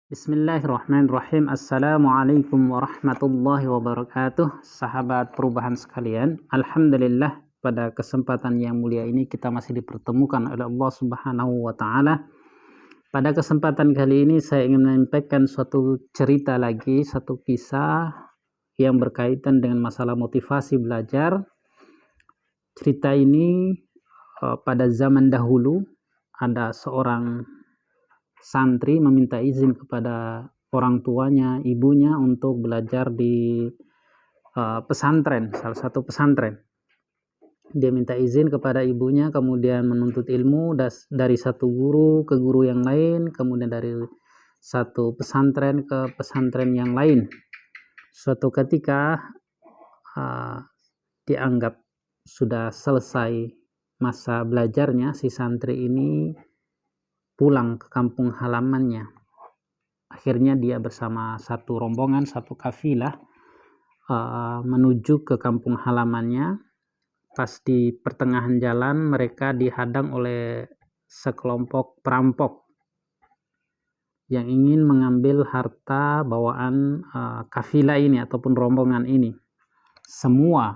Bismillahirrahmanirrahim. Assalamualaikum warahmatullahi wabarakatuh. Sahabat perubahan sekalian, alhamdulillah pada kesempatan yang mulia ini kita masih dipertemukan oleh Allah Subhanahu wa taala. Pada kesempatan kali ini saya ingin menyampaikan suatu cerita lagi, satu kisah yang berkaitan dengan masalah motivasi belajar. Cerita ini pada zaman dahulu ada seorang santri meminta izin kepada orang tuanya, ibunya untuk belajar di pesantren, salah satu pesantren. Dia minta izin kepada ibunya, kemudian menuntut ilmu dari satu guru ke guru yang lain, kemudian dari satu pesantren ke pesantren yang lain. Suatu ketika dianggap sudah selesai masa belajarnya, si santri ini pulang ke kampung halamannya. Akhirnya dia bersama satu rombongan, satu kafilah menuju ke kampung halamannya. Pas di pertengahan jalan mereka dihadang oleh sekelompok perampok yang ingin mengambil harta bawaan kafilah ini ataupun rombongan ini. Semua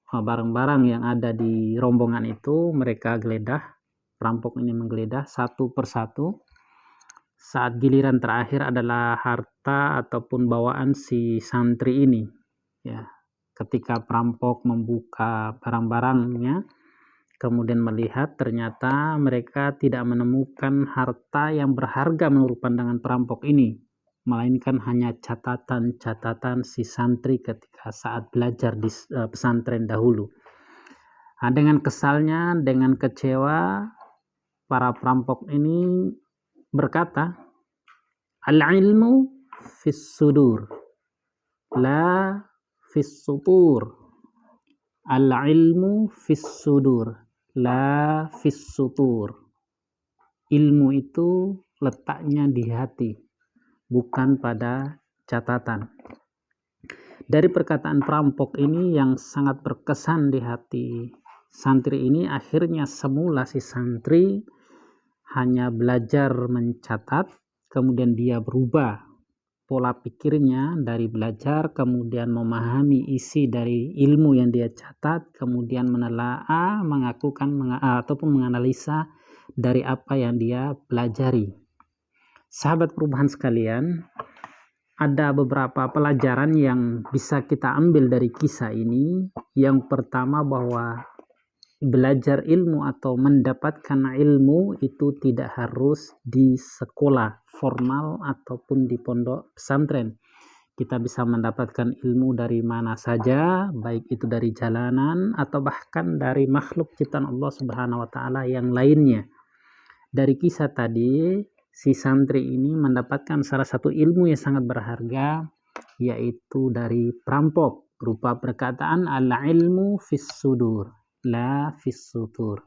barang-barang yang ada di rombongan itu mereka geledah. Perampok ini menggeledah satu persatu. Saat giliran terakhir adalah harta ataupun bawaan si santri ini. Ya, ketika perampok membuka barang-barangnya, kemudian melihat ternyata mereka tidak menemukan harta yang berharga menurut pandangan perampok ini, melainkan hanya catatan-catatan si santri ketika saat belajar di pesantren dahulu. Nah, dengan kesalnya, dengan kecewa, para perampok ini berkata, al-ilmu fis sudur, la fis sutur. Al-ilmu fis sudur, la fis sutur. Ilmu itu letaknya di hati, bukan pada catatan. Dari perkataan perampok ini yang sangat berkesan di hati santri ini, akhirnya semula si santri hanya belajar mencatat, kemudian dia berubah pola pikirnya dari belajar, kemudian memahami isi dari ilmu yang dia catat, kemudian menelaah, ataupun menganalisa dari apa yang dia pelajari. Sahabat perubahan sekalian, ada beberapa pelajaran yang bisa kita ambil dari kisah ini. Yang pertama, bahwa belajar ilmu atau mendapatkan ilmu itu tidak harus di sekolah formal ataupun di pondok pesantren. Kita bisa mendapatkan ilmu dari mana saja, baik itu dari jalanan atau bahkan dari makhluk ciptaan Allah Subhanahu wa taala yang lainnya. Dari kisah tadi, si santri ini mendapatkan salah satu ilmu yang sangat berharga, yaitu dari perampok, berupa perkataan al-ilmu fis sudur, la fis sutur.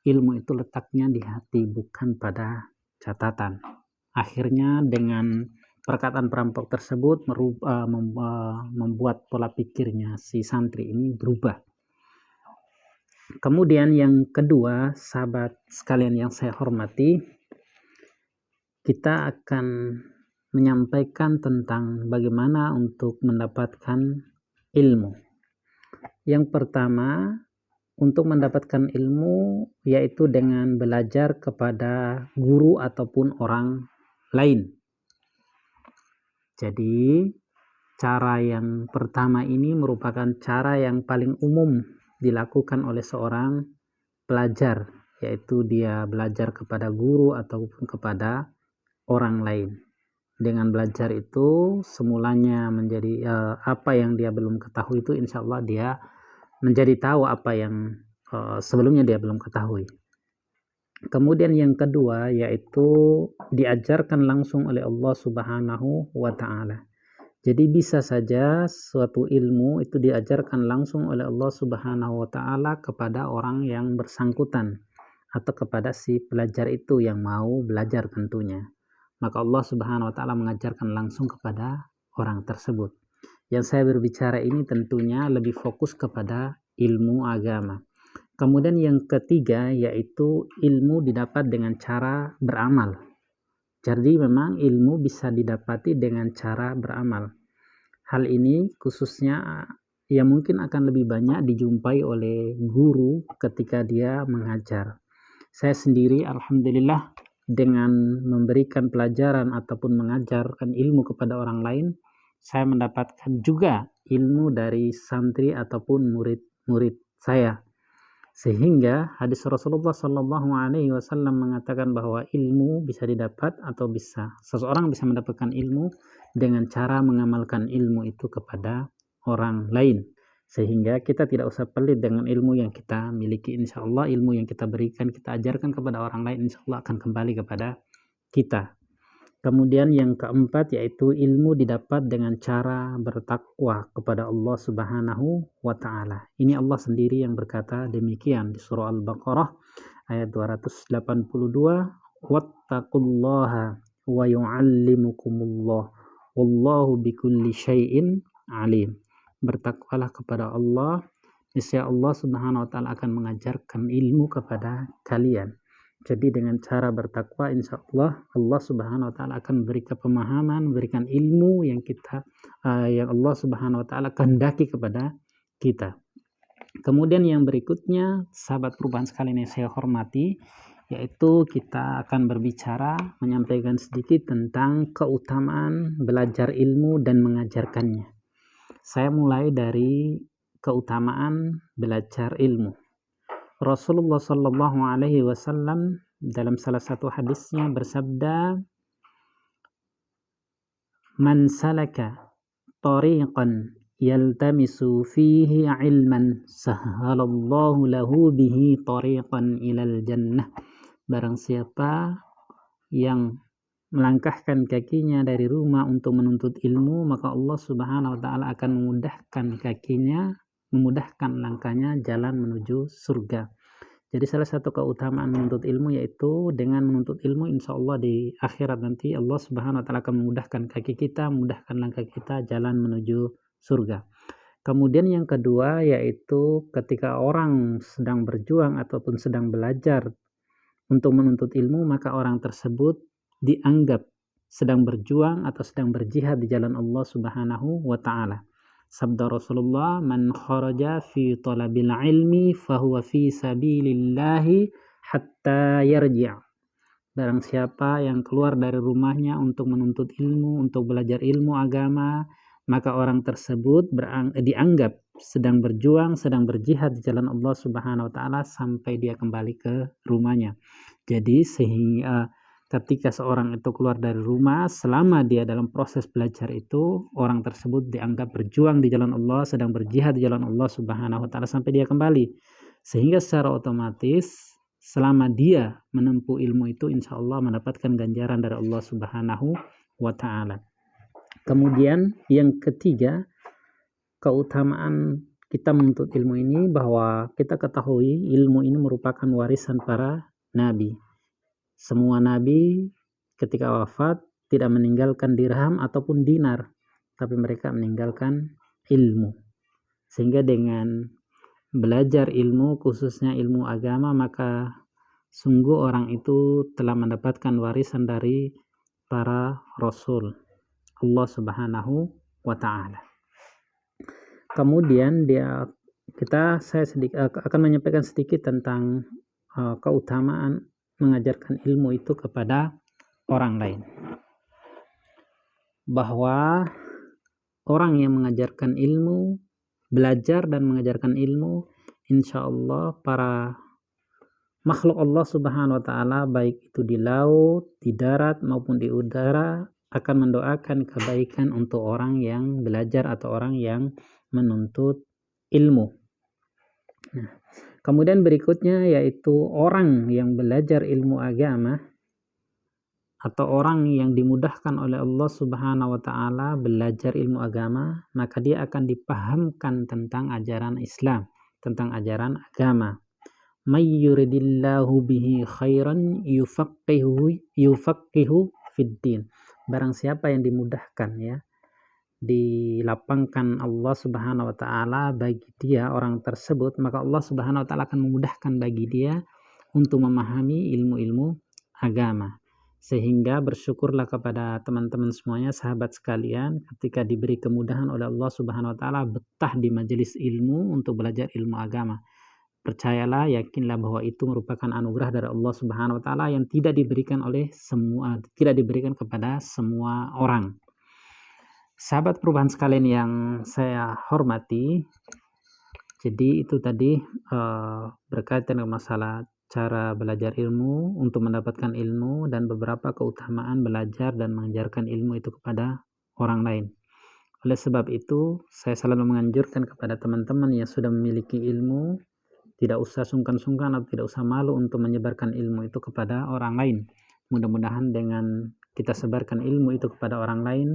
Ilmu itu letaknya di hati, bukan pada catatan. Akhirnya dengan perkataan perampok tersebut membuat pola pikirnya si santri ini berubah. Kemudian yang kedua, sahabat sekalian yang saya hormati, kita akan menyampaikan tentang bagaimana untuk mendapatkan ilmu. Yang pertama, untuk mendapatkan ilmu yaitu dengan belajar kepada guru ataupun orang lain. Jadi cara yang pertama ini merupakan cara yang paling umum dilakukan oleh seorang pelajar, yaitu dia belajar kepada guru ataupun kepada orang lain. Dengan belajar itu semulanya menjadi apa yang dia belum ketahui itu insya Allah dia menjadi tahu apa yang sebelumnya dia belum ketahui. Kemudian yang kedua yaitu diajarkan langsung oleh Allah Subhanahu wa taala. Jadi bisa saja suatu ilmu itu diajarkan langsung oleh Allah Subhanahu wa taala kepada orang yang bersangkutan atau kepada si pelajar itu yang mau belajar tentunya. Maka Allah Subhanahu wa taala mengajarkan langsung kepada orang tersebut. Yang saya berbicara ini tentunya lebih fokus kepada ilmu agama. Kemudian yang ketiga yaitu ilmu didapat dengan cara beramal. Jadi memang ilmu bisa didapati dengan cara beramal. Hal ini khususnya ya mungkin akan lebih banyak dijumpai oleh guru ketika dia mengajar. Saya sendiri alhamdulillah dengan memberikan pelajaran ataupun mengajarkan ilmu kepada orang lain, saya mendapatkan juga ilmu dari santri ataupun murid-murid saya. Sehingga hadis Rasulullah Shallallahu Alaihi Wasallam mengatakan bahwa ilmu bisa didapat atau seseorang bisa mendapatkan ilmu dengan cara mengamalkan ilmu itu kepada orang lain. Sehingga kita tidak usah pelit dengan ilmu yang kita miliki. Insya Allah ilmu yang kita berikan, kita ajarkan kepada orang lain, insya Allah akan kembali kepada kita. Kemudian yang keempat yaitu ilmu didapat dengan cara bertakwa kepada Allah Subhanahu wa taala. Ini Allah sendiri yang berkata demikian di surah Al-Baqarah ayat 282, "Wattaqullaha wa yu'allimukumullah wallahu bikulli syai'in alim." Bertakwalah kepada Allah, niscaya Allah Subhanahu wa taala akan mengajarkan ilmu kepada kalian. Jadi dengan cara bertakwa insya Allah Allah Subhanahu wa taala akan memberikan pemahaman, memberikan ilmu yang Allah Subhanahu wa taala kehendaki kepada kita. Kemudian yang berikutnya, sahabat perubahan sekalian yang saya hormati, yaitu kita akan berbicara menyampaikan sedikit tentang keutamaan belajar ilmu dan mengajarkannya. Saya mulai dari keutamaan belajar ilmu. Rasulullah Shallallahu Alaihi Wasallam dalam salah satu hadisnya bersabda, "Man salaka tariqan yaltamisu fihi ilman, sahhalallahu lahu bihi tariqan ilal jannah." Barang siapa yang melangkahkan kakinya dari rumah untuk menuntut ilmu, maka Allah Subhanahu wa taala akan memudahkan langkahnya jalan menuju surga. Jadi salah satu keutamaan menuntut ilmu yaitu dengan menuntut ilmu insya Allah di akhirat nanti Allah Subhanahu wa taala akan memudahkan kaki kita, memudahkan langkah kita jalan menuju surga. Kemudian yang kedua yaitu ketika orang sedang berjuang ataupun sedang belajar untuk menuntut ilmu, maka orang tersebut dianggap sedang berjuang atau sedang berjihad di jalan Allah Subhanahu wa taala. Sabda Rasulullah, "Man kharaja fi talabil ilmi fahuwa fi sabilillahi hatta yarji'." Barang siapa yang keluar dari rumahnya untuk menuntut ilmu, untuk belajar ilmu agama, maka orang tersebut dianggap sedang berjuang, sedang berjihad di jalan Allah Subhanahu wa taala sampai dia kembali ke rumahnya. Jadi sehingga ketika seorang itu keluar dari rumah, selama dia dalam proses belajar itu, orang tersebut dianggap berjuang di jalan Allah, sedang berjihad di jalan Allah Subhanahu wa taala sampai dia kembali. Sehingga secara otomatis selama dia menempuh ilmu itu insya Allah mendapatkan ganjaran dari Allah Subhanahu wa taala. Kemudian yang ketiga, keutamaan kita menuntut ilmu ini bahwa kita ketahui ilmu ini merupakan warisan para nabi. Semua nabi ketika wafat tidak meninggalkan dirham ataupun dinar, tapi mereka meninggalkan ilmu. Sehingga dengan belajar ilmu, khususnya ilmu agama, maka sungguh orang itu telah mendapatkan warisan dari para rasul Allah Subhanahu wa taala. Kemudian saya akan menyampaikan sedikit tentang keutamaan mengajarkan ilmu itu kepada orang lain. Bahwa orang yang mengajarkan ilmu, belajar dan mengajarkan ilmu, insya Allah para makhluk Allah Subhanahu wa taala baik itu di laut, di darat maupun di udara akan mendoakan kebaikan untuk orang yang belajar atau orang yang menuntut ilmu. Nah, kemudian berikutnya yaitu orang yang belajar ilmu agama atau orang yang dimudahkan oleh Allah Subhanahu wa taala belajar ilmu agama, maka dia akan dipahamkan tentang ajaran Islam, tentang ajaran agama. May yuridillahu bihi khairan yufaqihu fid din. Barang siapa yang dimudahkan ya, dilapangkan Allah Subhanahu wa taala bagi dia orang tersebut, maka Allah Subhanahu wa taala akan memudahkan bagi dia untuk memahami ilmu-ilmu agama. Sehingga bersyukurlah kepada teman-teman semuanya, sahabat sekalian, ketika diberi kemudahan oleh Allah Subhanahu wa taala betah di majelis ilmu untuk belajar ilmu agama. Percayalah, yakinlah bahwa itu merupakan anugerah dari Allah Subhanahu wa taala yang tidak diberikan kepada semua orang. Sahabat perubahan sekalian yang saya hormati, jadi itu tadi berkaitan dengan masalah cara belajar ilmu untuk mendapatkan ilmu dan beberapa keutamaan belajar dan mengajarkan ilmu itu kepada orang lain. Oleh sebab itu, saya selalu menganjurkan kepada teman-teman yang sudah memiliki ilmu, tidak usah sungkan-sungkan atau tidak usah malu untuk menyebarkan ilmu itu kepada orang lain. Mudah-mudahan dengan kita sebarkan ilmu itu kepada orang lain,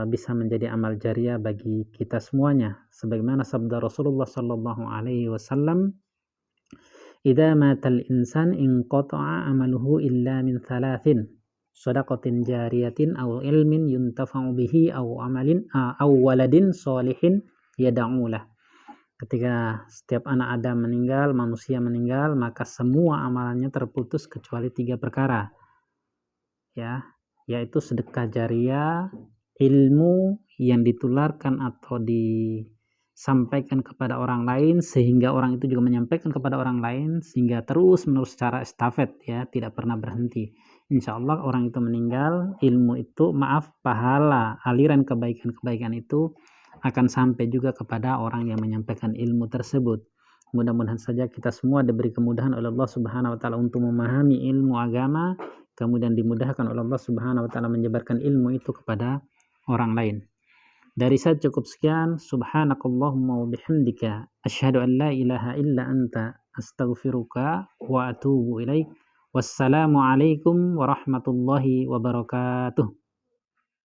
bisa menjadi amal jariah bagi kita semuanya. Sebagaimana sabda Rasulullah sallallahu alaihi wasallam, "Idza matal insan inqata'a amaluhu illa min thalathin, shadaqatin jariyatin aw ilmin yuntafa'u bihi aw waladin sholihin yad'u lah." Ketika setiap anak Adam meninggal, manusia meninggal, maka semua amalannya terputus kecuali 3 perkara. Ya, yaitu sedekah jariah, ilmu yang ditularkan atau disampaikan kepada orang lain sehingga orang itu juga menyampaikan kepada orang lain sehingga terus menerus secara estafet, ya, tidak pernah berhenti. Insya Allah orang itu meninggal, ilmu itu, pahala, aliran kebaikan-kebaikan itu akan sampai juga kepada orang yang menyampaikan ilmu tersebut. Mudah-mudahan saja kita semua diberi kemudahan oleh Allah Subhanahu wa taala untuk memahami ilmu agama, kemudian dimudahkan oleh Allah Subhanahu wa taala menyebarkan ilmu itu kepada orang lain. Dari saya cukup sekian. Subhanakallahumma wa bihamdika asyhadu an la ilaha illa anta astaghfiruka wa atubu ilaik. Wassalamualaikum warahmatullahi wabarakatuh.